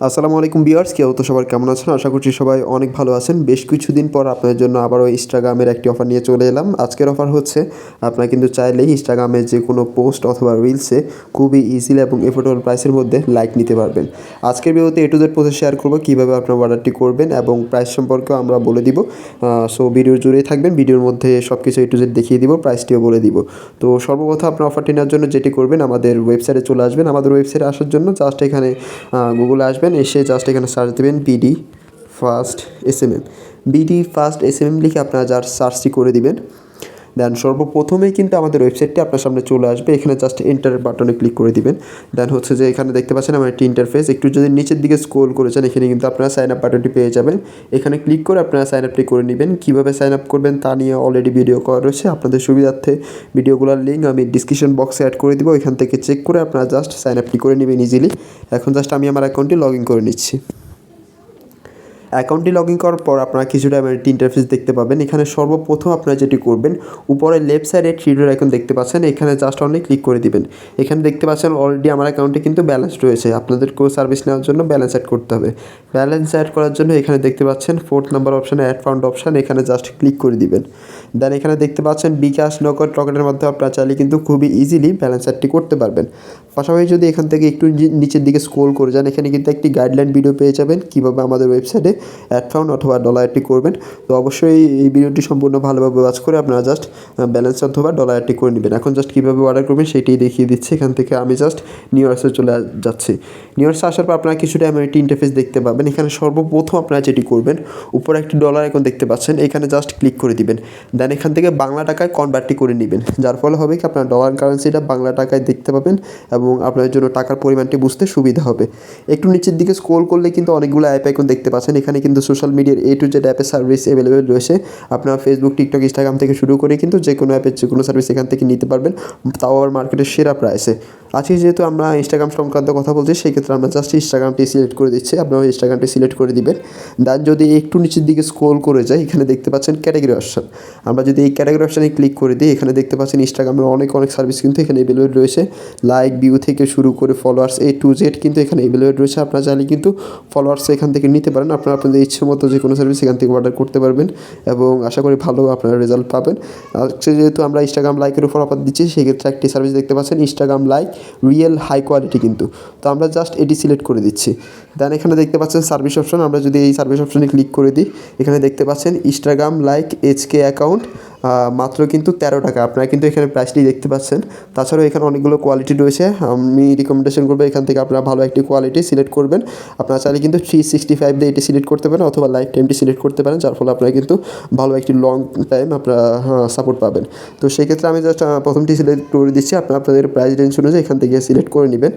আসসালামু আলাইকুম ভিউয়ার্স, কি অবস্থা সবার, কেমন আছেন? আশা করছি সবাই অনেক ভালো আছেন। বেশ কিছুদিন পর আপনাদের জন্য আবারও ইনস্টাগ্রামের একটি অফার নিয়ে চলে এলাম। আজকের অফার হচ্ছে আপনারা কিন্তু চাইলেই ইনস্টাগ্রামের যে কোনো পোস্ট অথবা রিলসে খুবই ইজিলি এবং এফোর্ডেবল প্রাইসের মধ্যে লাইক নিতে পারবেন। আজকের ভিডিওতে এ টু জেড প্রসেস শেয়ার করবো কীভাবে আপনার অর্ডারটি করবেন এবং প্রাইস সম্পর্কেও আমরা বলে দিব। সো ভিডিওর জুড়েই থাকবেন, ভিডিওর মধ্যে সব কিছু এ টু জেড দেখিয়ে দিব, প্রাইসটিও বলে দিব। তো সর্বপ্রথম আপনার অফারটি নেওয়ার জন্য যেটি করবেন, আমাদের ওয়েবসাইটে চলে আসবেন। আমাদের ওয়েবসাইটে আসার জন্য জাস্ট এখানে গুগলে আসবেন, এসে জাস্ট এখানে সার্চ দেবেন BD first SMM. BD first SMM লিখে আপনারা জাস্ট সার্চটি করে দিবেন। দেন সর্বপ্রথমেই কিন্তু আমাদের ওয়েবসাইটটি আপনার সামনে চলে আসবে। এখানে জাস্ট এন্টার বাটনে ক্লিক করে দিবেন। দেন হচ্ছে যে এখানে দেখতে পাচ্ছেন আমার একটি ইন্টারফেস। একটু যদি নিচের দিকে স্ক্রল করে যান, এখানে কিন্তু আপনারা সাইন আপ বাটনটি পেয়ে যাবেন। এখানে ক্লিক করে আপনারা সাইন আপটি করে নেবেন। কীভাবে সাইন আপ করবেন তা নিয়ে অলরেডি ভিডিও করা রয়েছে। আপনাদের সুবিধার্থে ভিডিওগুলোর লিঙ্ক আমি ডিসক্রিপশন বক্সে অ্যাড করে দিব। এখান থেকে চেক করে আপনারা জাস্ট সাইন আপটি করে নেবেন ইজিলি। এখন জাস্ট আমি আমার অ্যাকাউন্টটি লগ ইন করে নিচ্ছি। অ্যাকাউন্টটি লগ ইন করার পর আপনারা কিছুটা একটি ইন্টারফেস দেখতে পাবেন। এখানে সর্বপ্রথম আপনারা যেটি করবেন, উপরে লেফট সাইডে থ্রি ডট আইকন দেখতে পাচ্ছেন, এখানে জাস্ট অনলি ক্লিক করে দিবেন। এখানে দেখতে পাচ্ছেন অলরেডি আমার অ্যাকাউন্টে কিন্তু ব্যালেন্স রয়েছে। আপনাদেরকেও সার্ভিস নেওয়ার জন্য ব্যালেন্স অ্যাড করতে হবে। ব্যালেন্স অ্যাড করার জন্য এখানে দেখতে পাচ্ছেন 4th নাম্বার অপশানে অ্যাড ফান্ড অপশান, এখানে জাস্ট ক্লিক করে দিবেন। দেন এখানে দেখতে পাচ্ছেন বিকাশ, নগদ, রকেটের মাধ্যমে আপনারা চাইলে কিন্তু খুবই ইজিলি ব্যালেন্স অ্যাডটি করতে পারবেন। পাশাপাশি যদি এখান থেকে একটু নিচের দিকে স্ক্রল করে যান, এখানে কিন্তু একটি গাইডলাইন ভিডিও পেয়ে যাবেন কীভাবে আমাদের ওয়েবসাইটে অ্যাড ফাউন্ড অথবা ডলার অ্যাডটি করবেন। তো অবশ্যই এই ভিডিওটি সম্পূর্ণ ভালোভাবে ওয়াচ করে আপনারা জাস্ট ব্যালেন্স অথবা ডলার অ্যাডটি করে নেবেন। এখন জাস্ট কীভাবে অর্ডার করবেন সেটাই দেখিয়ে দিচ্ছি। এখান থেকে আমি জাস্ট নিউয়ার্সে চলে যাচ্ছি। নিউয়ার্সে আসার পর আপনারা কিছুটা এমন একটি ইন্টারফেস দেখতে পাবেন। এখানে সর্বপ্রথম আপনারা যেটি করবেন, উপরে একটি ডলার এখন দেখতে পাচ্ছেন, এখানে জাস্ট ক্লিক করে দিবেন। দেন এখান থেকে বাংলা টাকায় কনভার্টটি করে নেবেন, যার ফলে হবে কি আপনার ডলার কারেন্সিটা বাংলা টাকায় দেখতে পাবেন এবং আপনার জন্য টাকার পরিমাণটি বুঝতে সুবিধা হবে। একটু নিচের দিকে স্ক্রল করলে কিন্তু অনেকগুলো অ্যাপ আইকন দেখতে পাচ্ছেন। এখানে কিন্তু সোশ্যাল মিডিয়ার এ টু জেড অ্যাপের সার্ভিস অ্যাভেলেবেল রয়েছে। আপনার ফেসবুক, টিকটক, ইনস্টাগ্রাম থেকে শুরু করে কিন্তু যে কোনো অ্যাপের যে কোনো সার্ভিস এখান থেকে নিতে পারবেন, তাও আবার মার্কেটের সেরা প্রাইসে। আজকে যেহেতু আমরা ইনস্টাগ্রাম সংক্রান্ত কথা বলছি, সেই ক্ষেত্রে আমরা জাস্ট ইনস্টাগ্রামটি সিলেক্ট করে দিচ্ছি। আপনারা ইনস্টাগ্রামটি সিলেক্ট করে দিবেন। দেন যদি একটু নিচের দিকে স্ক্রল করে যাই, এখানে দেখতে পাচ্ছেন ক্যাটাগরি অপশান। আমরা যদি এই ক্যাটাগরি অপশানে ক্লিক করে দিই, এখানে দেখতে পাচ্ছেন ইনস্টাগ্রামের অনেক সার্ভিস কিন্তু এখানে অ্যাভেলেবেল রয়েছে। লাইক, ভিউ থেকে শুরু করে ফলোয়ার্স এ টু জেড কিন্তু এখানে অ্যাভেলেবেল রয়েছে। আপনারা চাইলে কিন্তু ফলোয়ার্স এখান থেকে নিতে পারেন। আপনারা আপনাদের ইচ্ছে মতো যে কোনো সার্ভিস এখান থেকে অর্ডার করতে পারবেন এবং আশা করি ভালো আপনারা রেজাল্ট পাবেন। আজকে যেহেতু আমরা ইনস্টাগ্রাম লাইকের উপর অফার দিচ্ছি, সেক্ষেত্রে একটি সার্ভিস দেখতে পাচ্ছেন Instagram like real high quality কিন্তু। তো আমরা জাস্ট এটি সিলেক্ট করে দিচ্ছি। দেন এখানে দেখতে পাচ্ছেন সার্ভিস অপশন। আমরা যদি এই সার্ভিস অপশনে ক্লিক করে দিই, এখানে দেখতে পাচ্ছেন ইনস্টাগ্রাম লাইক এইচকে অ্যাকাউন্ট মাত্র কিন্তু 13 টাকা। আপনারা কিন্তু এখানে প্রাইসটি দেখতে পাচ্ছেন। তাছাড়াও এখানে অনেকগুলো কোয়ালিটি রয়েছে। আমি রিকমেন্ডেশন করবো এখান থেকে আপনারা ভালো একটি কোয়ালিটি সিলেক্ট করবেন। আপনারা চাইলে কিন্তু 365 ডে এটি সিলেক্ট করতে পারেন অথবা লাইফ টাইমটি সিলেক্ট করতে পারেন, যার ফলে আপনারা কিন্তু ভালো একটি লং টাইম আপনারা সাপোর্ট পাবেন। তো সেই ক্ষেত্রে আমি জাস্ট প্রথমটি সিলেক্ট করে দিচ্ছি। আপনারা আপনাদের প্রাইস রেঞ্জ অনুযায়ী এখান থেকে সিলেক্ট করে নেবেন।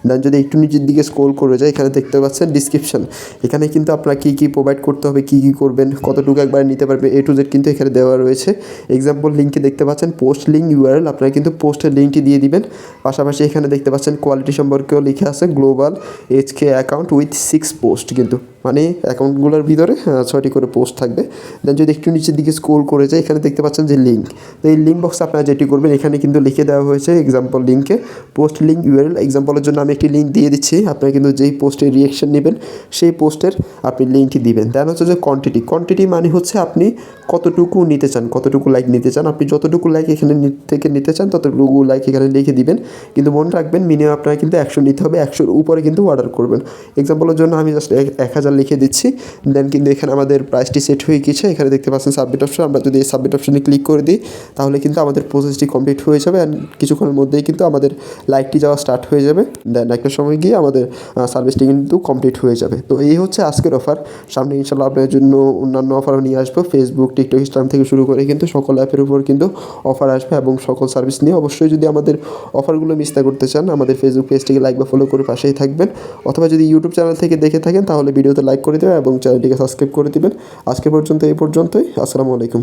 দেন যদি একটু নিচের দিকে স্ক্রল করে যায়, এখানে দেখতে পাচ্ছেন ডিসক্রিপশন। এখানে কিন্তু আপনারা কী প্রোভাইড করতে হবে, কী করবেন, কতটুকু একবার নিতে পারবে এ টু জেড কিন্তু এখানে দেওয়া রয়েছে। এক্সাম্পল লিঙ্কে দেখতে পাচ্ছেন পোস্ট লিঙ্ক ইউআরএল, আপনারা কিন্তু পোস্টের লিঙ্কটি দিয়ে দিবেন। পাশাপাশি এখানে দেখতে পাচ্ছেন কোয়ালিটি সম্পর্কেও লিখে আছে global HK account with 6 post, কিন্তু মানে অ্যাকাউন্টগুলোর ভিতরে 6টি করে পোস্ট থাকবে। দেন যদি একটু নিচের দিকে স্ক্রল করে যায়, এখানে দেখতে পাচ্ছেন যে লিঙ্ক। তো এই লিঙ্ক বক্সে আপনারা যেটি করবেন, এখানে কিন্তু লিখে দেওয়া হয়েছে এক্সাম্পল লিঙ্কে পোস্ট লিঙ্ক ইউআরএল। এক্সাম্পলের জন্য আমি একটি লিঙ্ক দিয়ে দিচ্ছি। আপনারা কিন্তু যেই পোস্টের রিয়েকশন নেবেন সেই পোস্টের আপনি লিঙ্কটি দিবেন। দেন হচ্ছে যে কোয়ান্টিটি মানে হচ্ছে আপনি কতটুকু নিতে চান, কতটুকু লাইক নিতে চান। আপনি যতটুকু লাইক এখানে থেকে নিতে চান ততটুকু লাইক এখানে লিখে দিবেন। কিন্তু মনে রাখবেন মিনিমাম আপনারা কিন্তু 100 নিতে হবে, 100-র উপরে কিন্তু অর্ডার করবেন। এক্সাম্পলের জন্য আমি জাস্ট 1000 লিখে দিচ্ছি। দেন কিন্তু এখানে আমাদের প্রাইসটি সেট হয়ে গেছে। এখানে দেখতে পাচ্ছেন সাবমিট অপশন। আমরা যদি এই সাবমিট অপশনে ক্লিক করে দিই, তাহলে কিন্তু আমাদের প্রসেসটি কমপ্লিট হয়ে যাবে অ্যান্ড কিছুক্ষণের মধ্যেই কিন্তু আমাদের লাইকটি যাওয়া স্টার্ট হয়ে যাবে। দেন একটা সময় গিয়ে আমাদের সার্ভিসটি কিন্তু কমপ্লিট হয়ে যাবে। তো এই হচ্ছে আজকের অফার। সামনে ইনশাল্লাহ আপনার জন্য অন্যান্য অফারও নিয়ে আসবো। ফেসবুক, টিকটক, ইনস্টাগ্রাম থেকে শুরু করে কিন্তু সকল অ্যাপের উপর কিন্তু অফার আসবে এবং সকল সার্ভিস নিয়ে। অবশ্যই যদি আমাদের অফারগুলো মিস না করতে চান, আমাদের ফেসবুক পেজটিকে লাইক বা ফলো করে পাশেই থাকবেন, অথবা যদি ইউটিউব চ্যানেল থেকে দেখে থাকেন তাহলে ভিডিওতে লাইক করে দেবেন এবং চ্যানেলটিকে সাবস্ক্রাইব করে দেবেন। আজকে পর্যন্ত এই পর্যন্তই। আসসালামু আলাইকুম।